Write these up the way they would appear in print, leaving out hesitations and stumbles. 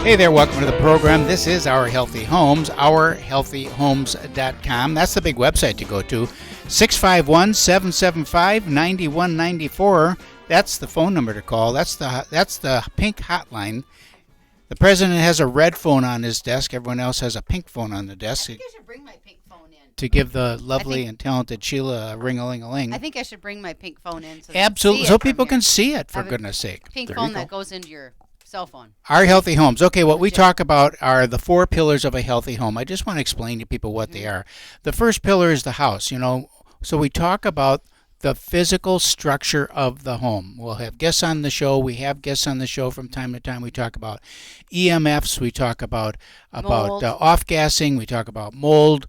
Hey there, welcome to the program. This is Our Healthy Homes, ourhealthyhomes.com. That's the big website to go to. 651-775-9194. That's the phone number to call. That's the pink hotline. The president has a red phone on his desk. Everyone else has a pink phone on the desk. I think I should bring my pink phone in. To give the lovely and talented Sheila a ring-a-ling-a-ling. I think I should bring my pink phone in. Absolutely, so people can see it, for goodness sake. Pink phone that goes into your cell phone. Our Healthy Homes. Okay, what we talk about are the 4 pillars of a healthy home. I just want to explain to people what they are. The first pillar is the house, So we talk about the physical structure of the home. We'll have guests on the show. We have guests on the show from time to time. We talk about EMFs. We talk about off-gassing. We talk about mold.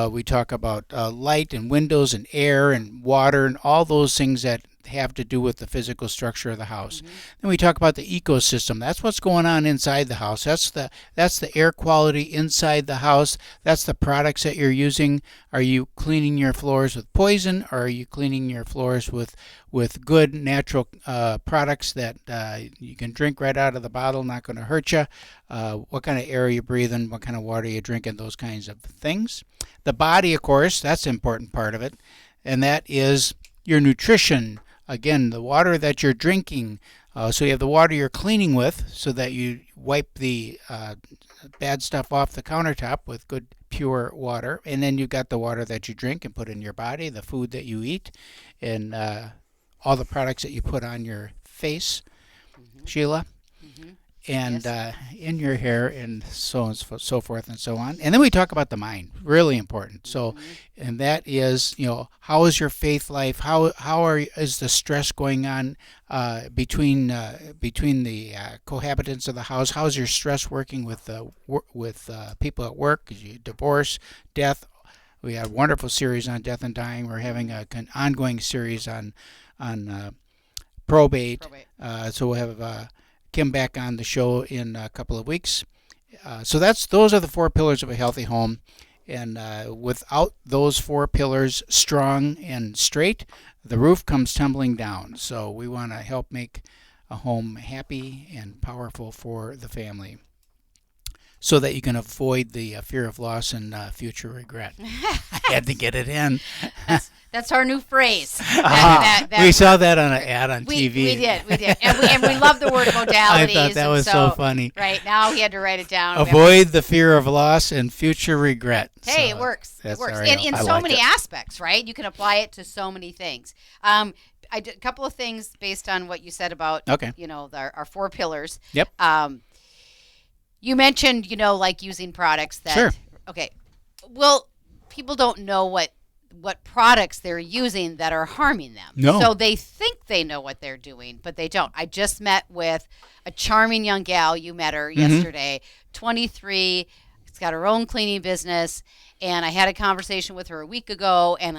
We talk about light and windows and air and water and all those things that have to do with the physical structure of the house. Then we talk about the ecosystem. That's what's going on inside the house. That's the air quality inside the house. That's the products that you're using. Are you cleaning your floors with poison, or are you cleaning your floors with good natural products that you can drink right out of the bottle, not going to hurt you? What kind of air are you breathing? What kind of water are you drinking? Those kinds of things. The body, of course, that's an important part of it, and that is your nutrition. Again, the water that you're drinking. So you have the water you're cleaning with, so that you wipe the bad stuff off the countertop with good, pure water. And then you've got the water that you drink and put in your body, the food that you eat, and all the products that you put on your face, Sheila, and in your hair, and so forth and so on. And then we talk about the mind, really important. So, and that is, how is your faith life? How is the stress going on between the cohabitants of the house? How is your stress working with people at work? Divorce, death. We had a wonderful series on death and dying. We're having an ongoing series on probate. So we'll have Kim back on the show in a couple of weeks. So those are the 4 pillars of a healthy home. And without those 4 pillars strong and straight, the roof comes tumbling down. So we want to help make a home happy and powerful for the family, so that you can avoid the fear of loss and future regret. I had to get it in. That's our new phrase. We saw that on an ad on TV. We did. And we love the word modalities. I thought that was so funny. Right, now he had to write it down. Avoid the fear of loss and future regret. Hey, it works. It works. In so many aspects, right? You can apply it to so many things. I did a couple of things based on what you said about, our 4 pillars. Yep. You mentioned, like using products that. Sure. Okay. Well, people don't know what products they're using that are harming them. No. So they think they know what they're doing, but they don't. I just met with a charming young gal. You met her yesterday, 23. She's got her own cleaning business, and I had a conversation with her a week ago, and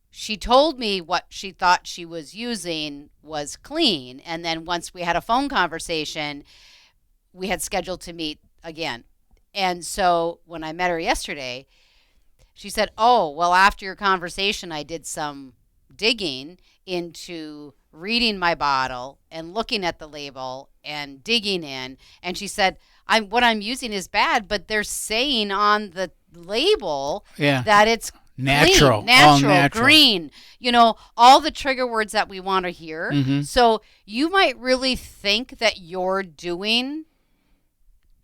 she told me what she thought she was using was clean, and then once we had a phone conversation, we had scheduled to meet again. And so when I met her yesterday, she said, oh, well, after your conversation, I did some digging into reading my bottle and looking at the label and digging in. And she said, what I'm using is bad, but they're saying on the label that it's natural, clean, green, all the trigger words that we want to hear. So you might really think that you're doing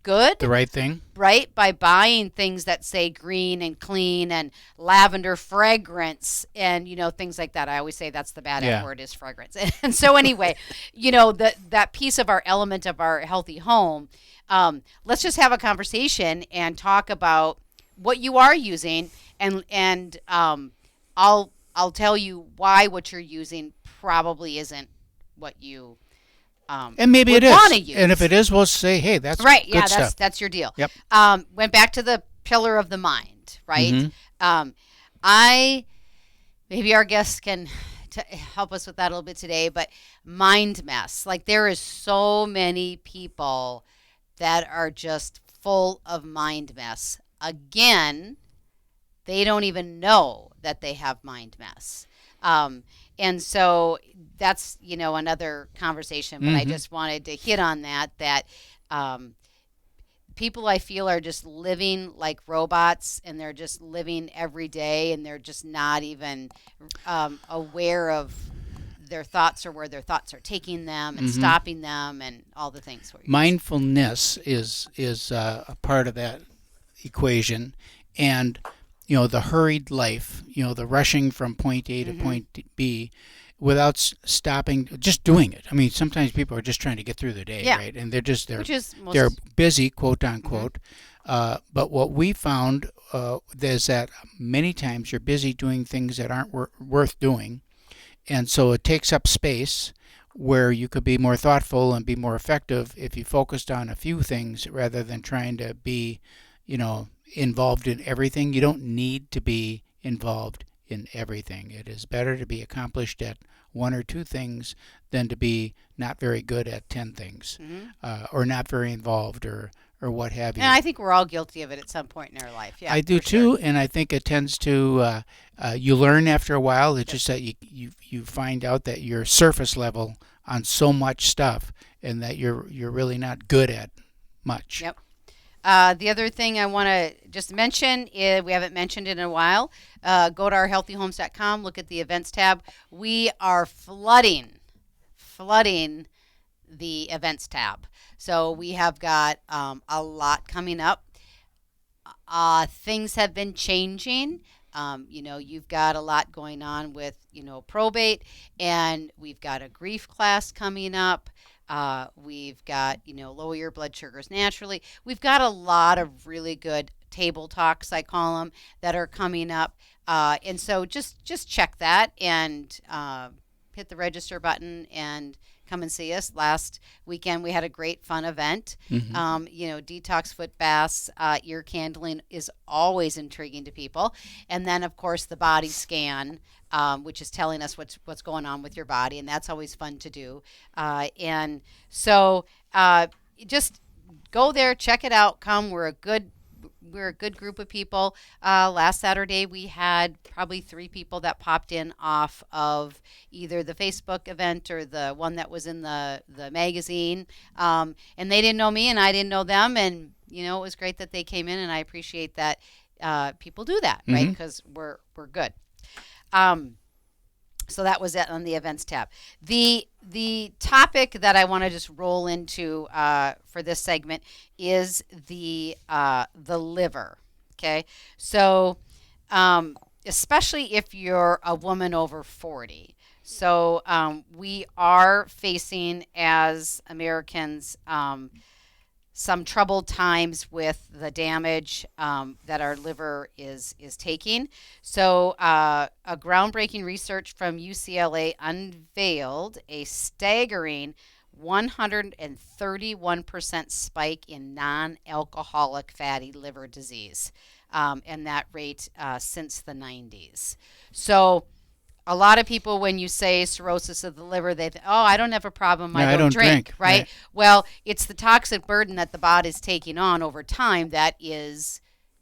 good, the right thing, right, by buying things that say green and clean and lavender fragrance and things like that. I always say that's the bad word, is fragrance. And so anyway, that piece of our element of our healthy home, let's just have a conversation and talk about what you are using, and I'll tell you why what you're using probably isn't what you and maybe it is. Use. And if it is, we'll say, hey, that's right. Good stuff. That's your deal. Yep. Went back to the pillar of the mind, right? Maybe our guests can help us with that a little bit today, but mind mess. Like, there is so many people that are just full of mind mess. Again, they don't even know that they have mind mess. And so that's, another conversation, but I just wanted to hit on that people I feel are just living like robots, and they're just living every day, and they're just not even aware of their thoughts or where their thoughts are taking them and stopping them and all the things. Mindfulness is a part of that equation, and the hurried life, the rushing from point A to point B without stopping, just doing it. I mean, sometimes people are just trying to get through the day, right? And they're busy, quote unquote. But what we found is that many times you're busy doing things that aren't worth doing, and so it takes up space where you could be more thoughtful and be more effective if you focused on a few things rather than trying to be, involved in everything. You don't need to be involved in everything. It is better to be accomplished at one or two things than to be not very good at 10 things, or not very involved, or what have you. And I think we're all guilty of it at some point in our life. Yeah, I do too, and I think it tends to you learn after a while. It's just that you find out that you're surface level on so much stuff, and that you're really not good at much. Yep. The other thing I want to just mention is, we haven't mentioned it in a while, go to ourhealthyhomes.com, look at the events tab. We are flooding the events tab. So we have got a lot coming up. Things have been changing. You've got a lot going on with, probate, and we've got a grief class coming up. We've got, lower your blood sugars naturally. We've got a lot of really good table talks, I call them, that are coming up. And so just check that and hit the register button and come and see us. Last weekend we had a great fun event. Detox foot baths, ear candling is always intriguing to people. And then, of course, the body scan, which is telling us what's going on with your body, and that's always fun to do. And so just go there, check it out, come. We're a good group of people. Last Saturday we had probably 3 people that popped in off of either the Facebook event or the one that was in the magazine, and they didn't know me and I didn't know them, and it was great that they came in, and I appreciate that people do that, right? Because we're good. So that was it on the events tab. The topic that I want to just roll into for this segment is the liver. Okay, so especially if you're a woman over 40. So we are facing, as Americans, some troubled times with the damage that our liver is taking. So a groundbreaking research from UCLA unveiled a staggering 131% spike in non-alcoholic fatty liver disease, and that rate since the 90s. So a lot of people, when you say cirrhosis of the liver, they think, I don't have a problem, I don't drink, right? Well, it's the toxic burden that the body's taking on over time that is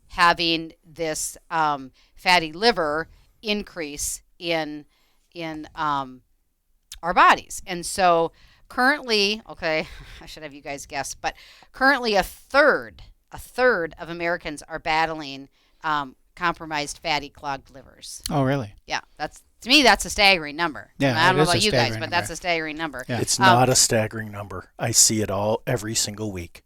having this fatty liver increase in our bodies. And so currently, I should have you guys guess, but currently a third of Americans are battling compromised fatty clogged livers. Oh, really? Yeah, to me, that's a staggering number. Yeah, I don't know about you guys, but that's a staggering number. Yeah. It's not a staggering number. I see it all every single week.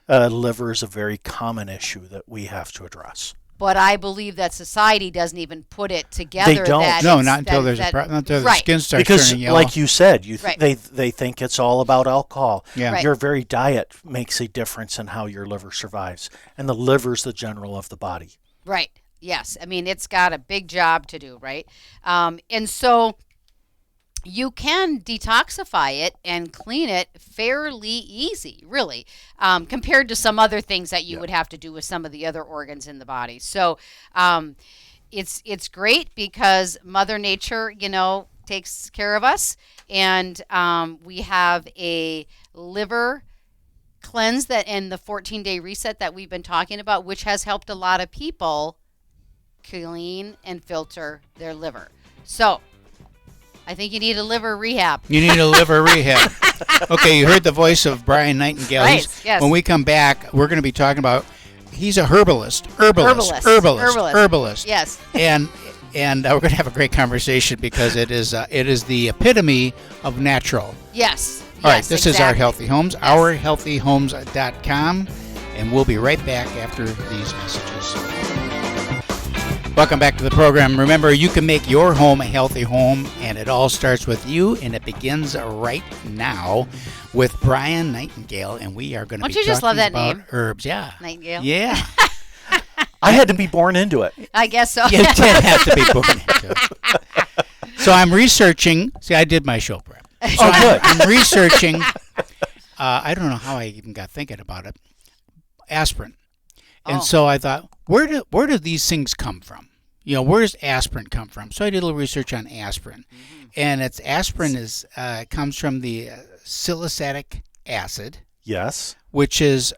Liver is a very common issue that we have to address. But I believe that society doesn't even put it together. They don't. Not until there's a problem. Until the skin starts turning yellow. Like you said, they think it's all about alcohol. Yeah. Your very diet makes a difference in how your liver survives, and the liver's the general of the body. Right. Yes. I mean, it's got a big job to do, right? And so you can detoxify it and clean it fairly easy, really, compared to some other things that you would have to do with some of the other organs in the body. So it's great because Mother Nature, takes care of us, and we have a liver cleanse that and the 14-day reset that we've been talking about, which has helped a lot of people clean and filter their liver. So I think you need a liver rehab. You need a liver rehab. Okay, you heard the voice of Brian Nightingale. Right, yes. When we come back, we're going to be talking about. He's a herbalist. Yes. And we're going to have a great conversation because it is the epitome of natural. Yes. All right, this is Our Healthy Homes, ourhealthyhomes.com, and we'll be right back after these messages. Welcome back to the program. Remember, you can make your home a healthy home, and it all starts with you, and it begins right now with Brian Nightingale, and we are going to be talking just love that about name? herbs. Yeah. Nightingale. Yeah. I had to be born into it. I guess so. You did have to be born into it. So I'm researching. See, I did my show prep. So good. I'm researching. I don't know how I even got thinking about it. Aspirin. And so I thought, where do these things come from? Where does aspirin come from? So I did a little research on aspirin, and aspirin comes from the salicylic acid. Yes. Which is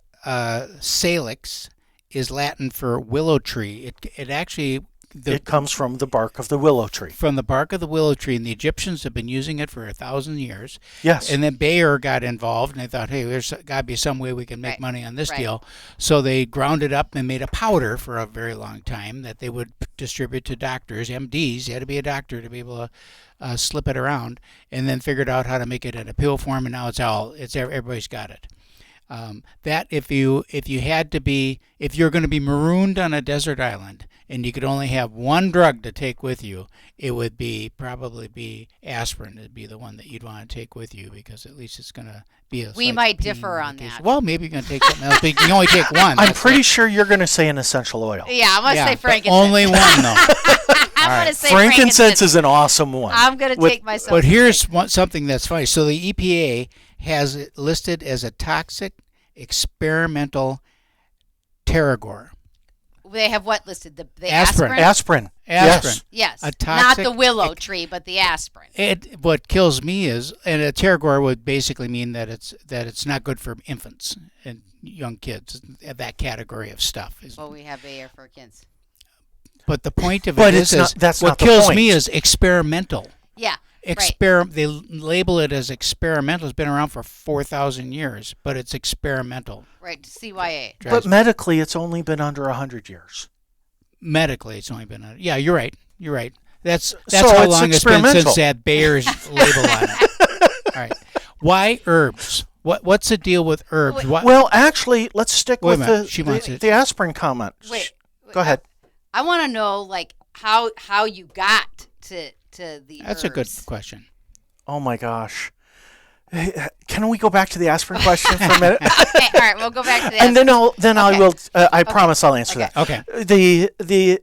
salix, is Latin for willow tree. It actually it comes from the bark of the willow tree. From the bark of the willow tree, and the Egyptians have been using it for 1,000 years. Yes. And then Bayer got involved, and they thought, hey, there's got to be some way we can make money on this deal. So they ground it up and made a powder for a very long time that they would distribute to doctors, MDs. You had to be a doctor to be able to slip it around, and then figured out how to make it in a pill form, and now everybody's got it. That if you're going to be marooned on a desert island and you could only have one drug to take with you, it would probably be aspirin. It'd be the one that you'd want to take with you because at least it's going to be We might differ on that. Well, maybe you're going to take something else, but you can only take one. I'm pretty sure you're going to say an essential oil. Yeah, I'm going to say frankincense. Only one, though. I'm going to say frankincense is an awesome one. I'm going to take myself. But here's something that's funny. So the EPA has it listed as a toxic experimental pterigor. They have what listed? The aspirin. Aspirin. Yes. A toxic, not the willow tree, but the aspirin. What kills me is, and a pterigor would basically mean that it's not good for infants and young kids. That category of stuff. Well, we have Bayer for kids. But the point of it is that's what not the kills point. me is experimental. Yeah. They label it as experimental. It's been around for 4,000 years, but it's experimental. Right, CYA. But medically, it's only been under 100 years. Medically, it's only been you're right. That's so how it's long it's been experimental. since that Bayer's label on it. All right. Why herbs? What's the deal with herbs? Well, actually, let's stick with the aspirin comment. Wait. Go ahead. I want to know how you got to the That's herbs. a good question. Oh my gosh. Can we go back to the aspirin question for a minute? Okay, all right, we'll go back to the and aspirin. then I will. I promise I'll answer that. Okay. The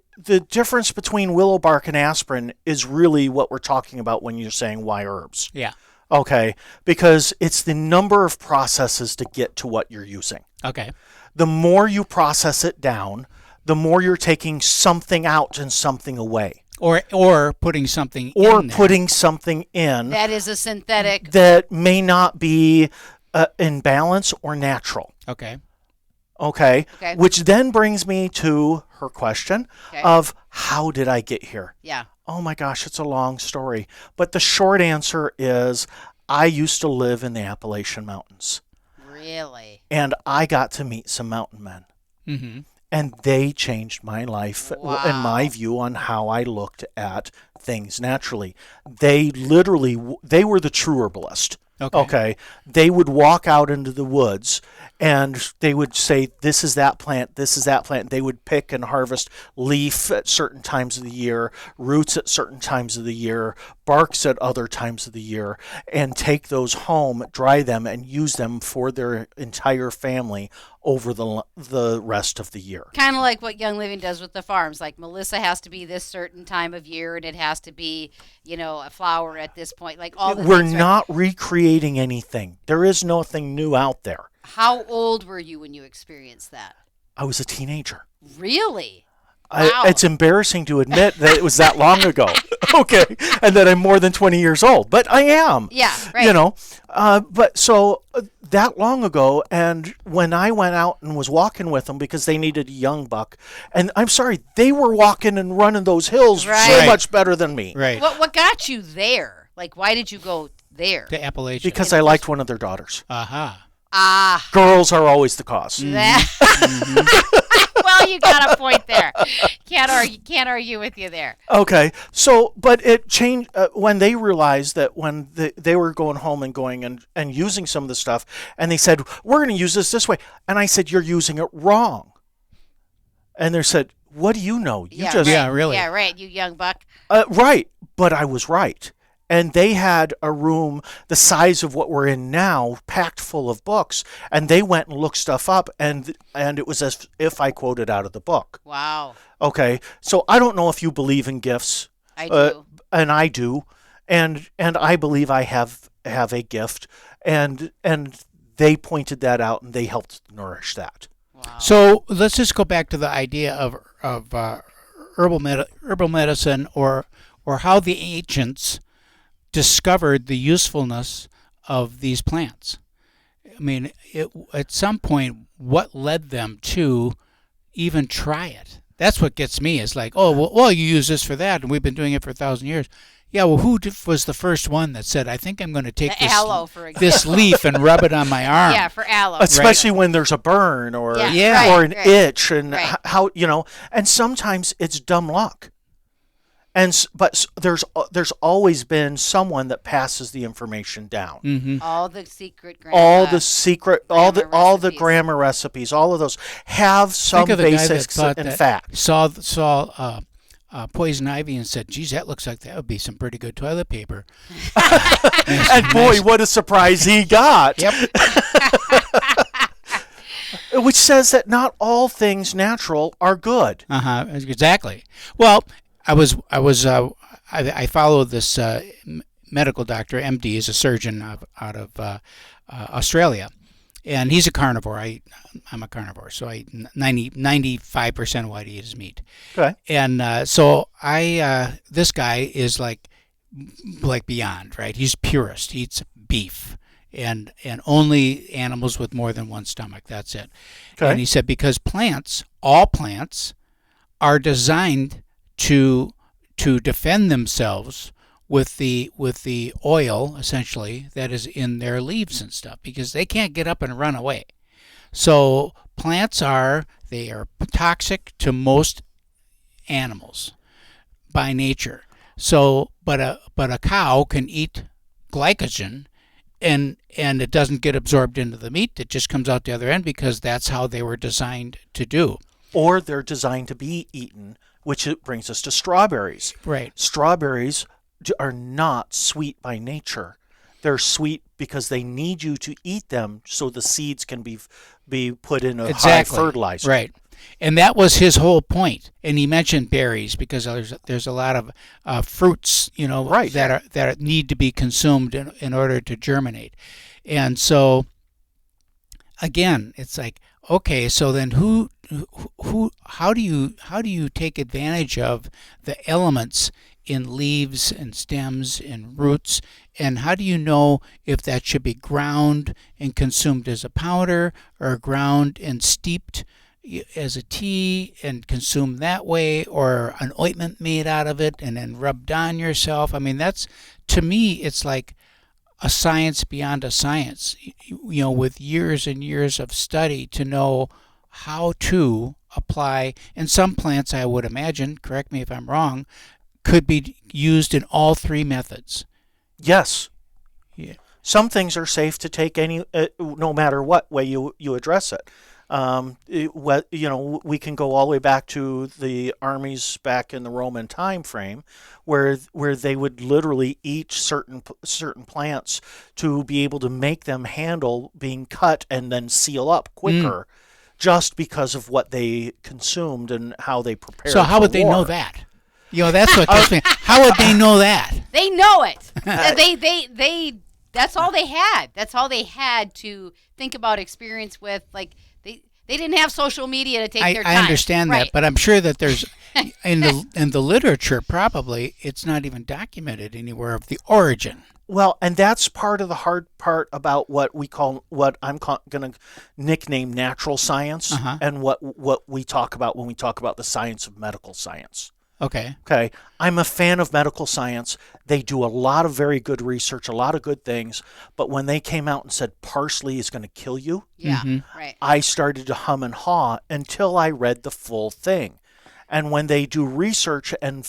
difference between willow bark and aspirin is really what we're talking about when you're saying why herbs. Yeah. Okay, because it's the number of processes to get to what you're using. Okay. The more you process it down, the more you're taking something out and something away. Or putting something in there. Putting something in that is a synthetic that may not be in balance or natural. Okay. Which then brings me to her question of how did I get here? Yeah. Oh my gosh, it's a long story. But the short answer is I used to live in the Appalachian Mountains. Really? And I got to meet some mountain men. Mm-hmm. And they changed my life and my view on how I looked at things naturally. They were the true herbalist. Okay. They would walk out into the woods and they would say, this is that plant, this is that plant. They would pick and harvest leaf at certain times of the year, roots at certain times of the year, barks at other times of the year, and take those home, dry them, and use them for their entire family over the rest of the year. Kind of like what Young Living does with the farms. Like Melissa has to be this certain time of year, and it has to be, a flower at this point. Like all the We're things, not recreating anything. There is nothing new out there. How old were you when you experienced that? I was a teenager. Really? Wow. It's embarrassing to admit that it was that long ago. Okay. And that I'm more than 20 years old. But I am. Yeah, right. But so that long ago, and when I went out and was walking with them because they needed a young buck, and I'm sorry, they were walking and running those hills so much better than me. Right. What got you there? Like, why did you go there? To Appalachia. Because I liked one of their daughters. Aha. Ah. Girls are always the cause. Well, you got a point there. Can't argue with you there. Okay, so but it changed when they realized that when they were going home and going and using some of the stuff, and they said, we're going to use this way, and I said, you're using it wrong, and they said, what do you know? Yeah, really. Yeah, right. You young buck. Right, but I was right. And they had a room the size of what we're in now, packed full of books, and they went and looked stuff up, and it was as if I quoted out of the book. Wow. Okay, so I don't know if you believe in gifts. I do. And I do, and I believe I have a gift, and they pointed that out, and they helped nourish that. Wow. So let's just go back to the idea of herbal medicine, or how the ancients discovered the usefulness of these plants. I mean, at some point, what led them to even try it? That's what gets me. Is like, oh, well, you use this for that, and we've been doing it for 1,000 years. Yeah, well, who was the first one that said, I think I'm going to take this leaf and rub it on my arm? Yeah, for aloe. Especially when there's a burn or an itch, and how, and sometimes it's dumb luck. But there's always been someone that passes the information down. Mm-hmm. All the grammar recipes, all of those have some basics and facts. Saw poison ivy and said, "Geez, that looks like that would be some pretty good toilet paper." And boy, what a surprise he got! Yep. Which says that not all things natural are good. Exactly. Well, I followed this medical doctor, MD, is a surgeon out of Australia, and he's a carnivore. I'm a carnivore, so 95% of what I eat is meat. Okay. And so this guy is like beyond, right? He's purist. He eats beef and only animals with more than one stomach. That's it. Okay. And he said because all plants, are designed to defend themselves with the oil, essentially, that is in their leaves and stuff, because they can't get up and run away. So plants are toxic to most animals by nature. So but a cow can eat glycogen and it doesn't get absorbed into the meat. It just comes out the other end because that's how they were designed to do. Or they're designed to be eaten, which brings us to strawberries. Right. Strawberries are not sweet by nature. They're sweet because they need you to eat them so the seeds can be put in a high fertilizer. Right. And that was his whole point. And he mentioned berries because there's a lot of fruits, that need to be consumed in order to germinate. And so, again, it's like, okay, so then how do you take advantage of the elements in leaves and stems and roots, and how do you know if that should be ground and consumed as a powder or ground and steeped as a tea and consumed that way, or an ointment made out of it and then rubbed on yourself? I mean, that's, to me, it's like a science beyond a science, with years and years of study to know how to apply. And some plants, I would imagine, correct me if I'm wrong, could be used in all three methods. Yes. Yeah. Some things are safe to take no matter what way you address it. We can go all the way back to the armies back in the Roman time frame, where they would literally eat certain plants to be able to make them handle being cut and then seal up quicker, just because of what they consumed and how they prepared. So how would they know that? That's what gets me. How would they know that? They know it. They that's all they had. That's all they had to think about, experience with. Like they didn't have social media to take their time. I understand that, but I'm sure that there's in the literature, probably it's not even documented anywhere of the origin. Well, and that's part of the hard part about what I'm going to nickname natural science, and what we talk about when we talk about the science of medical science. Okay. Okay. I'm a fan of medical science. They do a lot of very good research, a lot of good things. But when they came out and said parsley is going to kill you, Yeah. Right. I started to hum and haw until I read the full thing. And when they do research and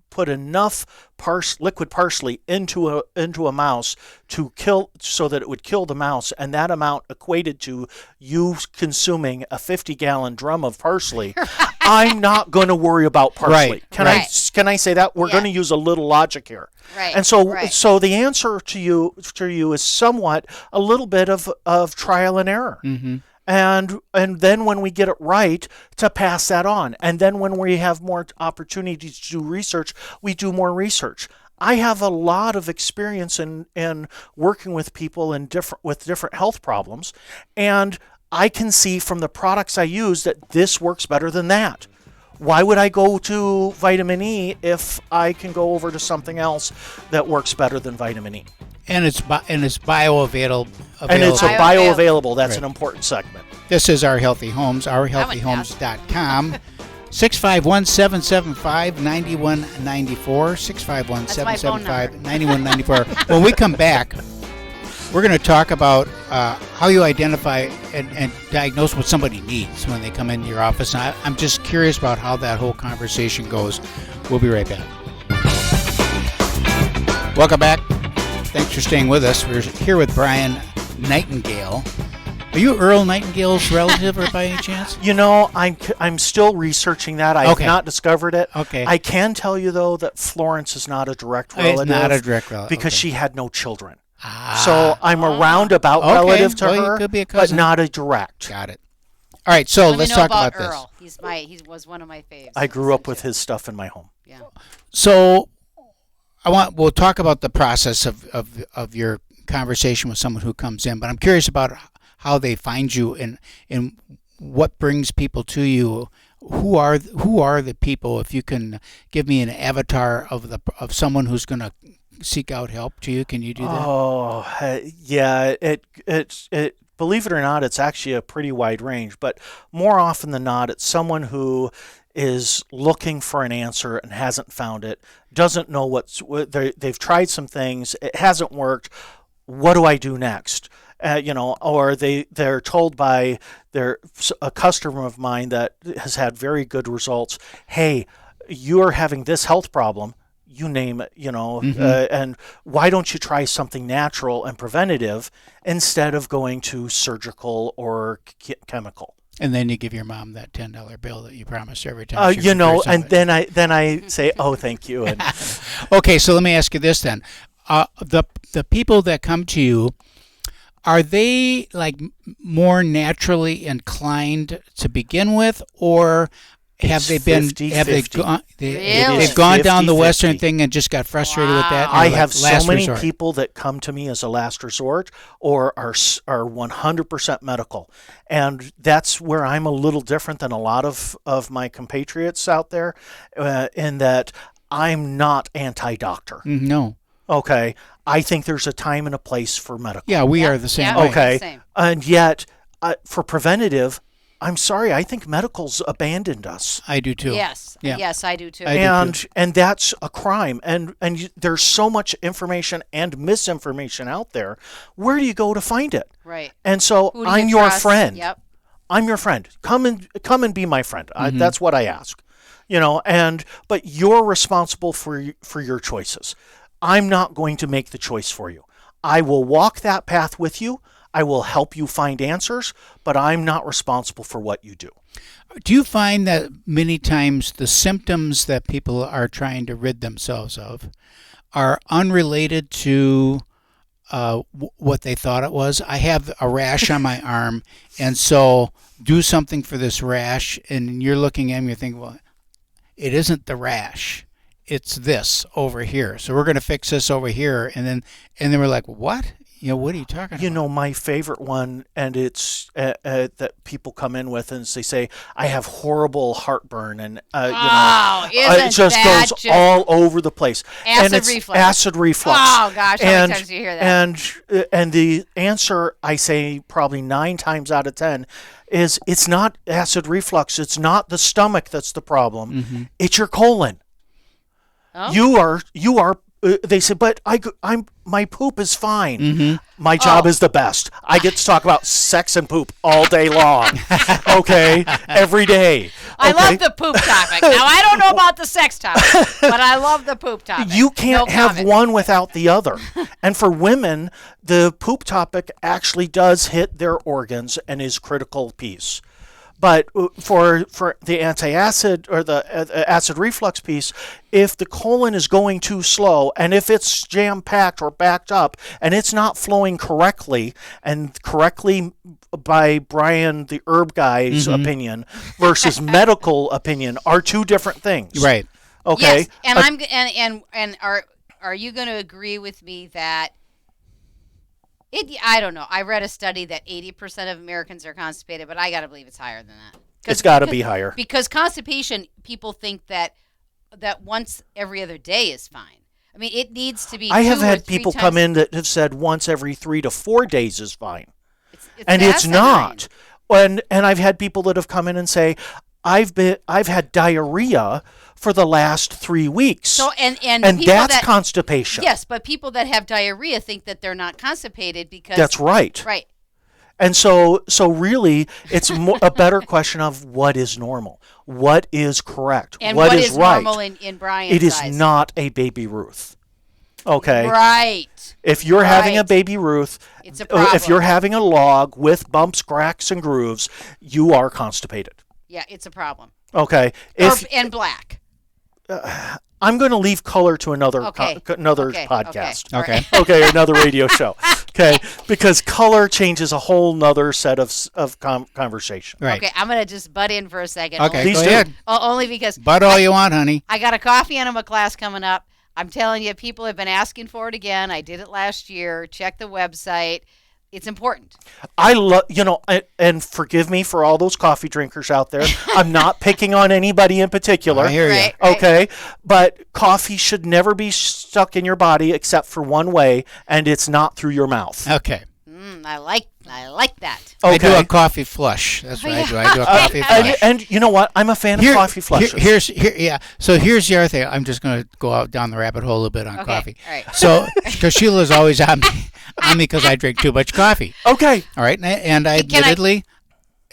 put enough liquid parsley into a mouse to kill, so that it would kill the mouse, and that amount equated to you consuming a 50-gallon drum of parsley, I'm not going to worry about parsley. Right. Can I say that? We're going to use a little logic here. Right. And so the answer to you is somewhat a little bit of trial and error. And then when we get it right, to pass that on. And then when we have more opportunities to do research, we do more research. I have a lot of experience in working with people with different health problems, and I can see from the products I use that this works better than that. Why would I go to vitamin E if I can go over to something else that works better than vitamin E? And it's bioavailable. And it's a bioavailable. That's an important segment. This is Our Healthy Homes, ourhealthyhomes.com. 651-775-9194. 651-775-9194. When we come back, we're going to talk about how you identify and diagnose what somebody needs when they come into your office. And I'm just curious about how that whole conversation goes. We'll be right back. Welcome back. Thanks for staying with us. We're here with Brian Nightingale. Are you Earl Nightingale's relative, or by any chance? You know, I'm still reaching that. I've not discovered it. Okay. I can tell you, though, that Florence is not a direct relative. It's not a direct relative. Because she had no children. So I'm a roundabout relative to her, could be a but cousin. not a direct. Got it. All right, so let's talk about Earl. this. He was one of my faves. I grew up with his stuff in my home. Yeah. So we'll talk about the process of your conversation with someone who comes in, but I'm curious about how they find you and what brings people to you. Who are the people? If you can give me an avatar of someone who's going to seek out help to you, can you do that? Oh, yeah. It believe it or not, it's actually a pretty wide range, but more often than not, it's someone who is looking for an answer and hasn't found it, doesn't know they've tried some things, it hasn't worked. What do I do next? Or they're told by a customer of mine that has had very good results. Hey, you're having this health problem. You name it, and why don't you try something natural and preventative instead of going to surgical or chemical? And then you give your mom that $10 bill that you promised every time. And then I say, oh, thank you. And okay, so let me ask you this then: the people that come to you, are they like more naturally inclined to begin with, or have they been? 50, have 50. They've gone down the 50-50. Western thing and just got frustrated with that? I have so many resort. people that come to me as a last resort or are 100% medical. And that's where I'm a little different than a lot of my compatriots out there in that I'm not anti-doctor. No. Okay. I think there's a time and a place for medical. Yeah, we are the same way. Okay. Same. And yet, for preventative, I'm sorry, I think medical's abandoned us. I do too. Yes. Yeah. Yes, I do too. And that's a crime. And there's so much information and misinformation out there. Where do you go to find it? Right. And so Who do I'm you your trust? friend. Yep. I'm your friend. Come and be my friend. That's what I ask. But you're responsible for your choices. I'm not going to make the choice for you. I will walk that path with you. I will help you find answers, but I'm not responsible for what you do. Do you find that many times the symptoms that people are trying to rid themselves of are unrelated to what they thought it was? I have a rash on my arm, and so do something for this rash, and you're looking at me and thinking, well, it isn't the rash. It's this over here. So we're going to fix this over here. And then we're like, what? What are you talking about? My favorite one, and it's that people come in with, and they say, I have horrible heartburn, and it just goes all over the place. Acid reflux. Acid reflux. Oh gosh, how many times do you hear that? And the answer, I say probably 9 times out of 10, is it's not acid reflux. It's not the stomach that's the problem. Mm-hmm. It's your colon. Oh. You are. They say, but my poop is fine. Mm-hmm. My job is the best. I get to talk about sex and poop all day long. Okay, every day. I love the poop topic. Now I don't know about the sex topic, but I love the poop topic. You can't have one without the other. And for women, the poop topic actually does hit their organs and is critical piece. But for the antacid or the acid reflux piece, if the colon is going too slow and if it's jam-packed or backed up and it's not flowing correctly, and correctly by Brian, the herb guy's opinion versus medical opinion are 2 different things. Right. Okay. Yes, and are you going to agree with me that I don't know. I read a study that 80% of Americans are constipated, but I got to believe it's higher than that. It's got to be higher. Because constipation, people think that once every other day is fine. I mean, it needs to be. I have had 3 people times. come in that have said once every 3 to 4 days is fine. It's It's not. And I've had people that have come in and say, I've had diarrhea for the last 3 weeks. So and that's constipation. Yes, but people that have diarrhea think that they're not constipated because that's right. Right. And so really, it's a better question of what is normal, what is correct, and what is right. normal in Brian's It is eyes. not a baby Ruth. Okay. Right. If you're having a baby Ruth, it's a problem. If you're having a log with bumps, cracks, and grooves, you are constipated. Yeah, it's a problem. Okay. And black. I'm going to leave color to another podcast. Okay. Okay, another radio show. Okay, because color changes a whole nother set of conversation. Right. Okay, I'm going to just butt in for a second. Okay, Please go do. ahead. Only because Butt all you want, honey. I got a coffee enema class coming up. I'm telling you, people have been asking for it again. I did it last year. Check the website. It's important. I love, and forgive me for all those coffee drinkers out there. I'm not picking on anybody in particular. I hear you. Right. Okay, but coffee should never be stuck in your body except for one way, and it's not through your mouth. Okay. I like that. Okay. I do a coffee flush. That's what I do. I do a coffee flush. And you know what? I'm a fan of coffee flushes. So here's the other thing. I'm just going to go out down the rabbit hole a little bit on coffee. All right. So, because Sheila's always on me because I drink too much coffee. Okay. All right. And I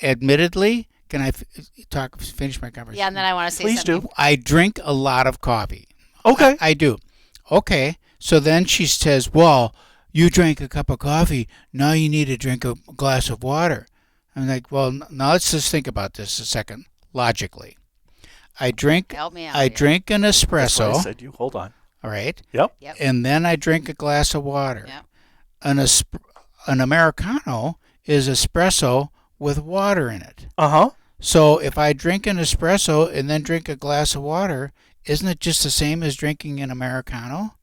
admittedly, can I finish my conversation? Yeah, and then I want to say Please something. do. I drink a lot of coffee. Okay. I do. Okay. So then she says, well, you drank a cup of coffee. Now you need to drink a glass of water. I'm like, well, now let's just think about this a second, logically. I drink Help me out I here. drink an That's what I espresso, said. You hold on. all right? Yep. And then I drink a glass of water. Yep. An Americano is espresso with water in it. Uh-huh. So if I drink an espresso and then drink a glass of water, isn't it just the same as drinking an Americano?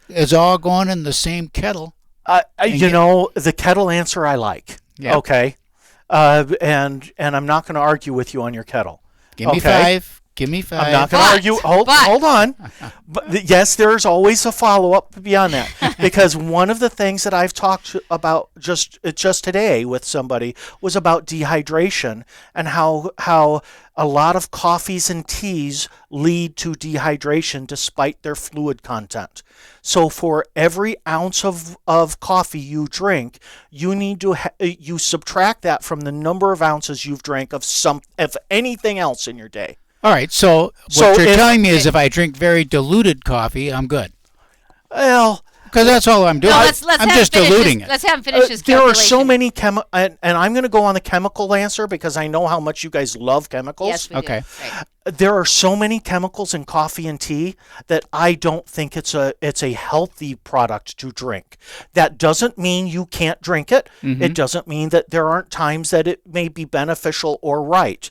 It's all going in the same kettle. The kettle answer I like. Yep. Okay. And I'm not going to argue with you on your kettle. Give me 5. Give me 5. I'm not going to argue. Hold on. But yes, there's always a follow-up beyond that. Because one of the things that I've talked about just today with somebody was about dehydration and how a lot of coffees and teas lead to dehydration despite their fluid content. So for every ounce of coffee you drink, you need to you subtract that from the number of ounces you've drank of anything else in your day. All right, so what you're telling me is if I drink very diluted coffee, I'm good. Well, because that's all I'm doing. I'm just diluting it. Let's have him finish his there are calculation. so many and I'm going to go on the chemical answer because I know how much you guys love chemicals. Yes, we Okay. do. Right. There are so many chemicals in coffee and tea that I don't think it's a healthy product to drink. That doesn't mean you can't drink it. Mm-hmm. It doesn't mean that there aren't times that it may be beneficial or right.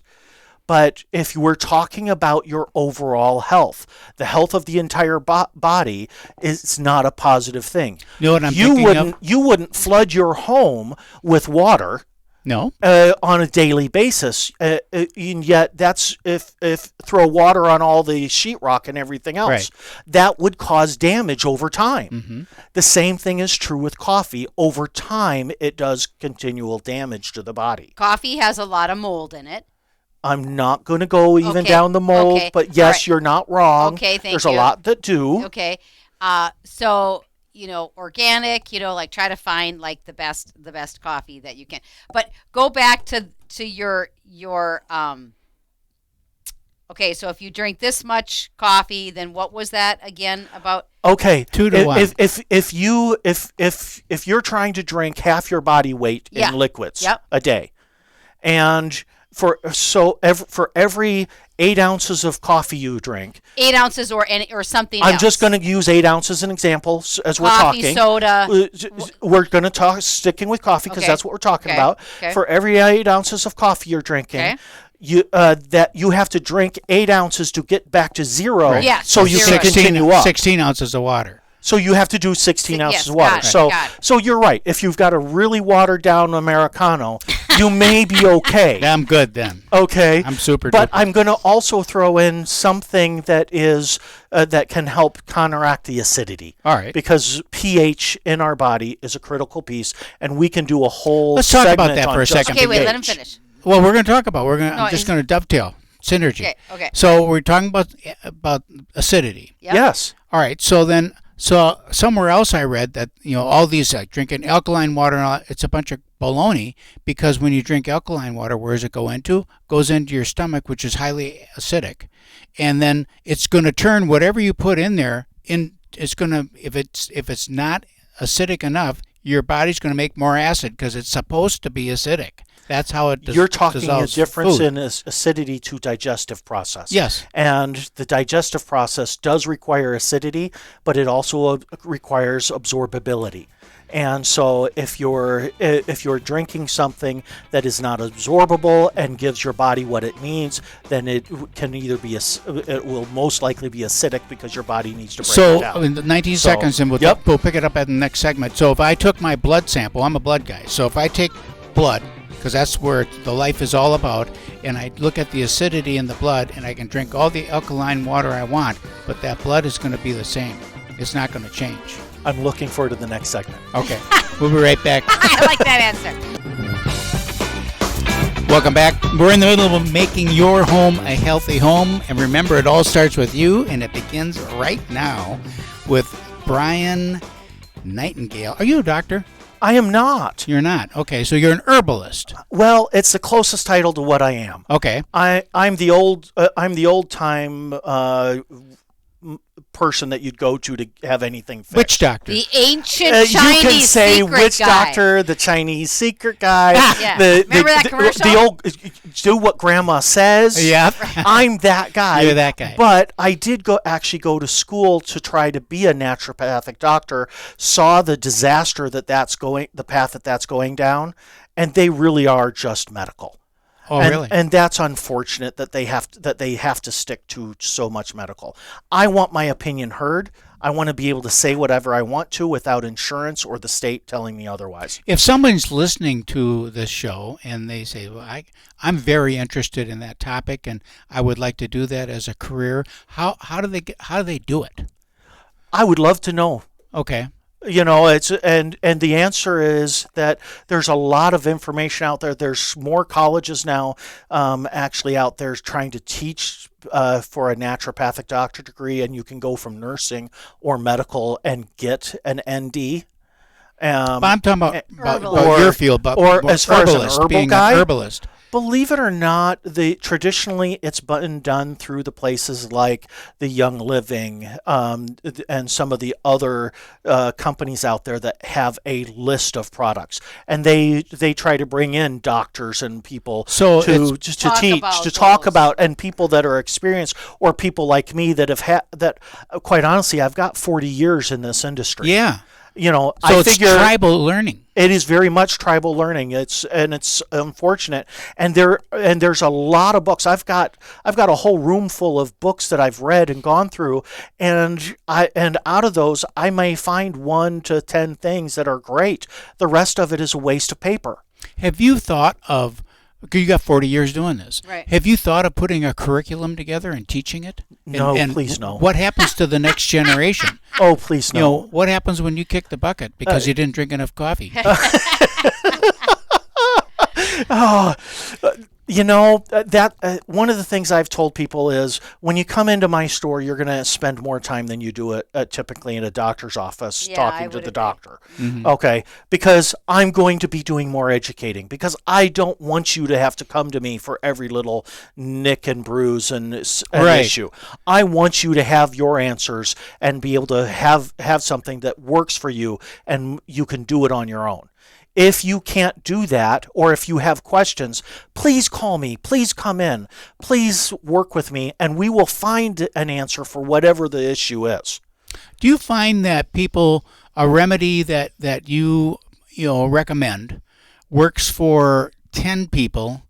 But if you were talking about your overall health, the health of the entire body is not a positive thing. You know what I'm thinking of? You wouldn't flood your home with water. No. On a daily basis, and yet that's if throw water on all the sheetrock and everything else, right. that would cause damage over time. Mm-hmm. The same thing is true with coffee. Over time, it does continual damage to the body. Coffee has a lot of mold in it. I'm not going to go even down the mold, but yes, right. You're not wrong. Okay, thank There's you. a lot that do. Okay, so. Organic, like try to find like the best coffee that you can. But go back to your okay, so if you drink this much coffee, then what was that again about? Okay, 2 to 1. If you're trying to drink half your body weight in liquids a day, and for every 8 ounces of coffee you drink, 8 ounces or something I'm else. just going to use 8 ounces as an example as we're coffee, talking. soda. We're going to talk sticking with coffee because that's what we're talking about. Okay. For every 8 ounces of coffee you're drinking, you have to drink 8 ounces to get back to zero. Right. Yeah, so you can continue up. 16 ounces of water. So you have to do 16 ounces of water. Got it. So you're right. If you've got a really watered down Americano, you may be okay. I'm good then. Okay. I'm super. But duper. I'm going to also throw in something that is that can help counteract the acidity. All right. Because pH in our body is a critical piece, and we can do a whole. Let's talk about segment that on for a just second. Okay, wait, pH. let him finish. Well, we're going to talk about. I'm just going to dovetail synergy. Okay. So we're talking about acidity. Yep. Yes. All right. So somewhere else I read that all these drinking alkaline water and all, it's a bunch of baloney, because when you drink alkaline water, where does it go into? Goes into your stomach, which is highly acidic, and then it's going to turn whatever you put in there it's going to, if it's not acidic enough, your body's going to make more acid because it's supposed to be acidic. That's how it You're talking a difference food. in acidity to digestive process. Yes. And the digestive process does require acidity, but it also requires absorbability. And so if you're drinking something that is not absorbable and gives your body what it needs, then it can either be it will most likely be acidic because your body needs to break it down. So in the 19 seconds, and we'll pick it up at the next segment. So if I took my blood sample, I'm a blood guy. So if I take blood, because that's where the life is all about, and I look at the acidity in the blood, and I can drink all the alkaline water I want, but that blood is going to be the same. It's not going to change. I'm looking forward to the next segment. Okay. We'll be right back. I like that answer. Welcome back. We're in the middle of making your home a healthy home. And remember, it all starts with you, and it begins right now with Brian Nightingale. Are you a doctor? I am not. You're not. Okay, so you're an herbalist. Well, it's the closest title to what I am. Okay. I'm the old time person that you'd go to have anything fixed. Witch doctor. The ancient Chinese you can say secret witch guy. doctor, the Chinese secret guy. Yeah. Remember that commercial? The old do what grandma says. Yeah. I'm that guy. You're that guy. But I did go to school to try to be a naturopathic doctor. Saw the disaster the path that's going down, and they really are just medical. Oh, really? And that's unfortunate that they have to stick to so much medical. I want my opinion heard. I want to be able to say whatever I want to without insurance or the state telling me otherwise. If someone's listening to this show and they say, well, I'm very interested in that topic and I would like to do that as a career, how do they do it? I would love to know. Okay. It's and the answer is that there's a lot of information out there. There's more colleges now actually out there trying to teach for a naturopathic doctor degree, and you can go from nursing or medical and get an ND. I'm talking about your field, but or as far as an herbal being guy, an herbalist. Believe it or not, traditionally it's been done through the places like the Young Living and some of the other companies out there that have a list of products, and they try to bring in doctors and people to teach, to talk about, and people that are experienced, or people like me that have quite honestly, I've got 40 years in this industry. Yeah. So I it's figure tribal learning. it is very much tribal learning. It's unfortunate, and there's a lot of books. I've got a whole room full of books that I've read and gone through, and out of those I may find 1 to 10 things that are great. The rest of it is a waste of paper. Have you thought of, because you got 40 years doing this, Right. have you thought of putting a curriculum together and teaching it? No, and please no. What happens to the next generation? Oh, please no. What happens when you kick the bucket because you didn't drink enough coffee? Oh, one of the things I've told people is when you come into my store, you're going to spend more time than you do typically in a doctor's office Yeah, I talking to would the agree. doctor. Mm-hmm. Okay, because I'm going to be doing more educating, because I don't want you to have to come to me for every little nick and bruise and Right. issue. I want you to have your answers and be able to have something that works for you, and you can do it on your own. If you can't do that, or if you have questions, please call me. Please come in. Please work with me, and we will find an answer for whatever the issue is. Do you find that people, a remedy that you recommend works for 10 people,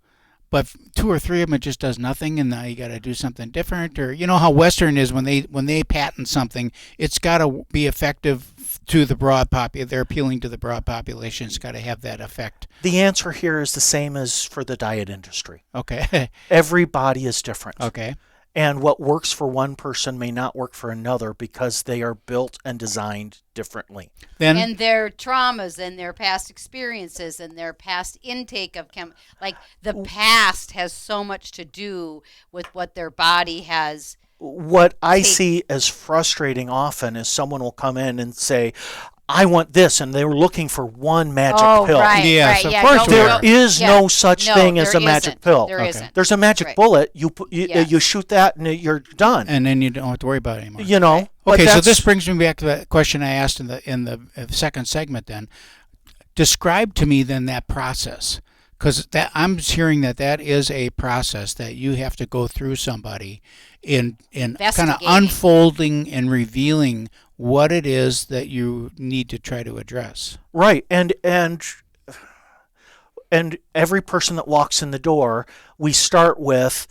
but 2 or 3 of them it just does nothing, and now you got to do something different? Or how Western is when they patent something, it's got to be effective to the broad population. They're appealing to the broad population. It's got to have that effect. The answer here is the same as for the diet industry. Okay. Everybody is different. Okay. And what works for one person may not work for another because they are built and designed differently. Then And their traumas and their past experiences and their past intake of the past has so much to do with what their body has. What I see as frustrating often is someone will come in and say, I want this, and they were looking for one magic pill. Right, Yes, right, of yeah, course no, we There are. is Yeah. no such No, thing as there a magic isn't. pill. There Okay. isn't. There's a magic Right. bullet. You Yeah. shoot that, and you're done. and then you don't have to worry about it anymore. But Okay, so that's- this brings me back to that question I asked in the second segment. Then, describe to me then that process, because that I'm hearing that is a process that you have to go through somebody in kind of Investigating. unfolding and revealing what it is that you need to try to address. Right, and every person that walks in the door, we start with,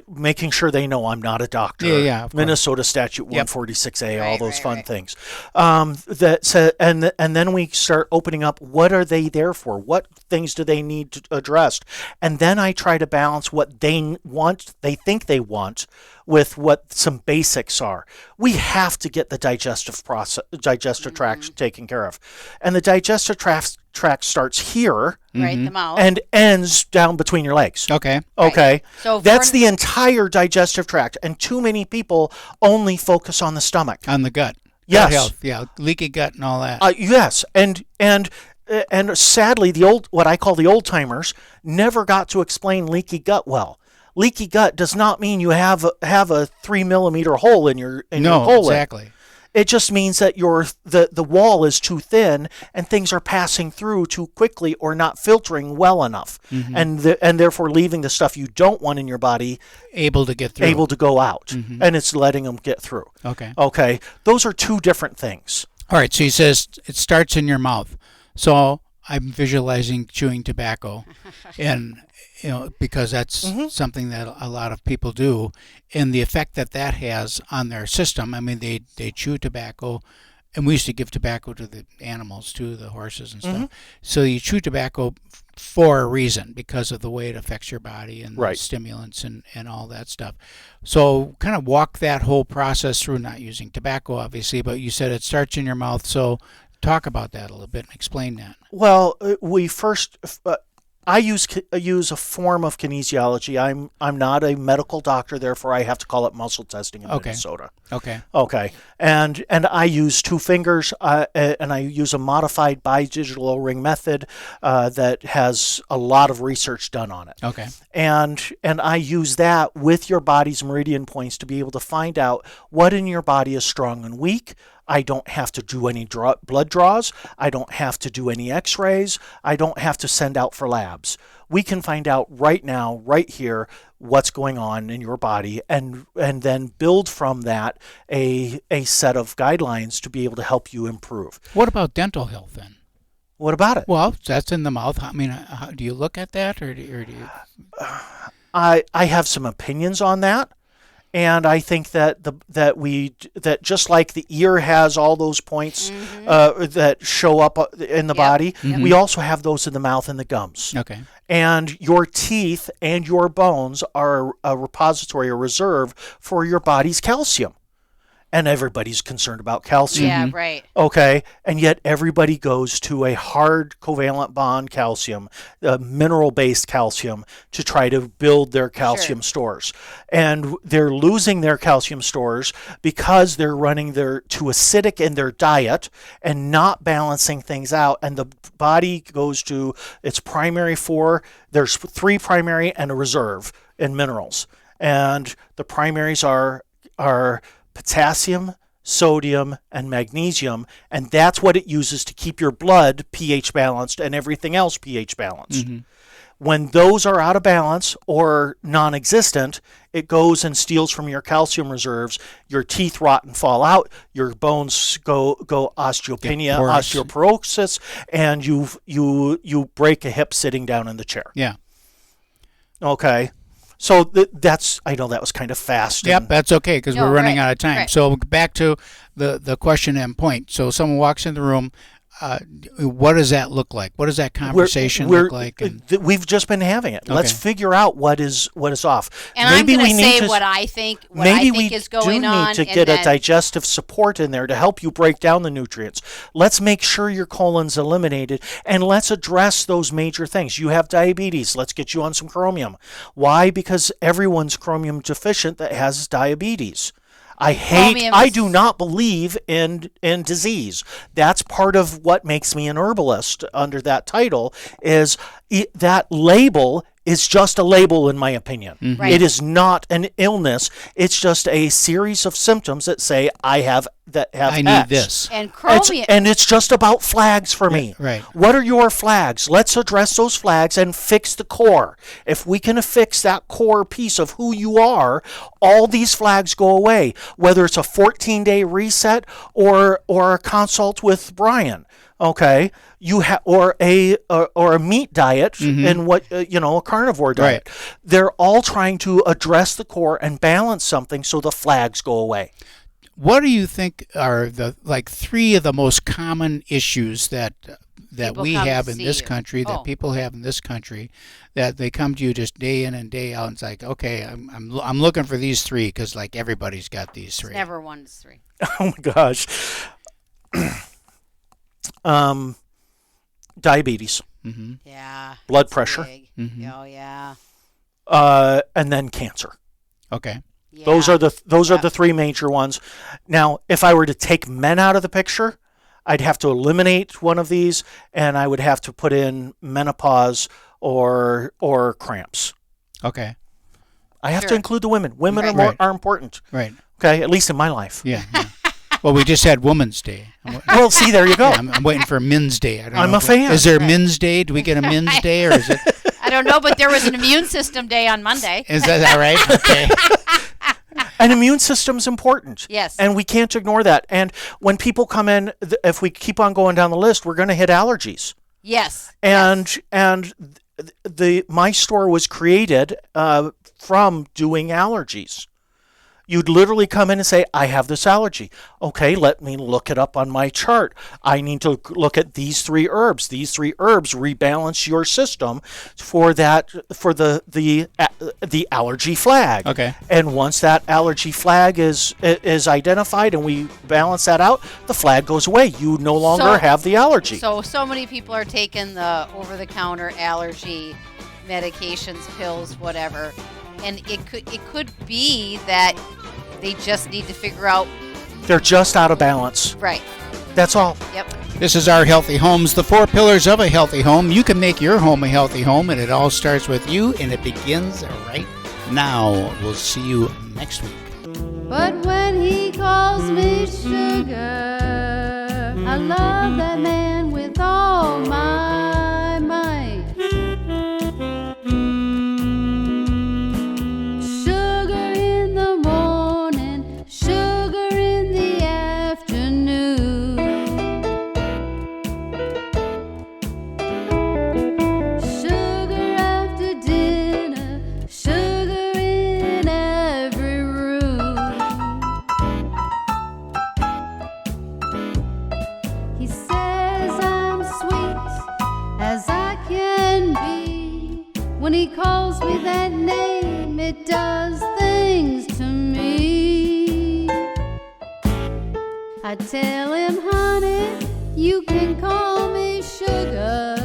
making sure they know I'm not a doctor. Yeah, of course. Minnesota Statute Yep. 146A, all Right, those right, fun right. things. And then we start opening up. What are they there for? What things do they need to address? And then I try to balance what they want, they think they want, with what some basics are. We have to get the digestive tract taken care of, and the digestive tract starts here Right, the mouth. and ends down between your legs. Okay. Okay, So that's the entire digestive tract, and too many people only focus on the stomach. On the gut. Yes. Gut health. Yeah, leaky gut and all that. Yes, and sadly, what I call the old timers never got to explain leaky gut well. Leaky gut does not mean you have a 3 millimeter hole in your colon. Exactly. It just means that the wall is too thin and things are passing through too quickly or not filtering well enough, and therefore leaving the stuff you don't want in your body Able to get through. able to go out, and it's letting them get through. Okay. Okay, those are two different things. All right, so he says it starts in your mouth. So I'm visualizing chewing tobacco, and because that's something that a lot of people do, and the effect that has on their system. I mean, they chew tobacco, and we used to give tobacco to the animals too, the horses and stuff. So you chew tobacco for a reason, because of the way it affects your body and Right. the stimulants and all that stuff. So kind of walk that whole process through, not using tobacco obviously, but you said it starts in your mouth. So talk about that a little bit and explain that. Well, we first. I use a form of kinesiology. I'm not a medical doctor, therefore I have to call it muscle testing in Minnesota. Okay. Okay, and I use 2 fingers, and I use a modified bidigital O-ring method that has a lot of research done on it. Okay. And I use that with your body's meridian points to be able to find out what in your body is strong and weak. I don't have to do any blood draws. I don't have to do any x-rays. I don't have to send out for labs. We can find out right now, right here, what's going on in your body, and then build from that a set of guidelines to be able to help you improve. What about dental health then? What about it? Well, that's in the mouth. I mean, do you look at that, or do you? I have some opinions on that. And I think that that just like the ear has all those points that show up in the body, we also have those in the mouth and the gums. Okay. And your teeth and your bones are a repository, a reserve for your body's calcium. And everybody's concerned about calcium. Yeah, right. Okay, and yet everybody goes to a hard covalent bond calcium, mineral-based calcium, to try to build their calcium stores. And they're losing their calcium stores because they're running too acidic in their diet and not balancing things out. And the body goes to its primary there's 3 primary and a reserve in minerals. And the primaries are potassium, sodium, and magnesium, and that's what it uses to keep your blood pH balanced and everything else pH balanced. When those are out of balance or non-existent, it goes and steals from your calcium reserves. Your teeth rot and fall out. Your bones go osteopenia, osteoporosis, and you break a hip sitting down in the chair. Yeah. Okay. So that's, I know that was kind of fast. Yep, that's okay because we're running out of time. Right. So back to the question and point. So someone walks in the room. What does that look like? What does that conversation look like? We've just been having it. Okay. Let's figure out what is off. And maybe I'm going to say what I think. Is going on. Maybe we do need to get a digestive support in there to help you break down the nutrients. Let's make sure your colon's eliminated, and let's address those major things. You have diabetes. Let's get you on some chromium. Why? Because everyone's chromium deficient that has diabetes. I do not believe in disease. That's part of what makes me an herbalist under that title, is that label is just a label, in my opinion. Right. It is not an illness. It's just a series of symptoms that say I need this. And chromium. And it's just about flags for me. Right. What are your flags? Let's address those flags and fix the core. If we can fix that core piece of who you are, all these flags go away. Whether it's a 14-day reset or a consult with Brian. Okay, or a meat diet and a carnivore diet. Right. They're all trying to address the core and balance something so the flags go away. What do you think are the 3 of the most common issues that we have in this country, that people have in this country, that they come to you just day in and day out, and it's like, okay, I'm looking for these 3 because everybody's got these 3. It's never 1 to 3. Oh my gosh. Diabetes. Yeah. Blood pressure. Oh yeah. And then cancer. Okay. Yeah. Those are the 3 major ones. Now, if I were to take men out of the picture, I'd have to eliminate one of these, and I would have to put in menopause or cramps. Okay. I have to include the women. Women are important. Right. Okay, at least in my life. Yeah. Well, we just had Women's Day. Well, see, there you go. Yeah, I'm waiting for Men's Day. I'm a fan. Is there Men's Day? Do we get a Men's Day, or is it? I don't know, but there was an immune system day on Monday. Is that right? Okay. An immune system's important. Yes. And we can't ignore that. And when people come in, if we keep on going down the list, we're going to hit allergies. Yes. And my store was created from doing allergies. You'd literally come in and say, I have this allergy. Okay, let me look it up on my chart. I need to look at these 3 herbs. These 3 herbs rebalance your system for the allergy flag. Okay. And once that allergy flag is identified and we balance that out, the flag goes away. You no longer have the allergy. So many people are taking the over-the-counter allergy medications, pills, whatever. And it could be that they just need to figure out. They're just out of balance. Right. That's all. Yep. This is Our Healthy Homes, the 4 pillars of a healthy home. You can make your home a healthy home, and it all starts with you, and it begins right now. We'll see you next week. But when he calls me sugar, I love that man with all my might. Sugar in the morning, sugar in the afternoon. Sugar after dinner, sugar in every room. He says I'm sweet as I can be. When he calls me that name, it does things to me. I tell him, honey, you can call me sugar.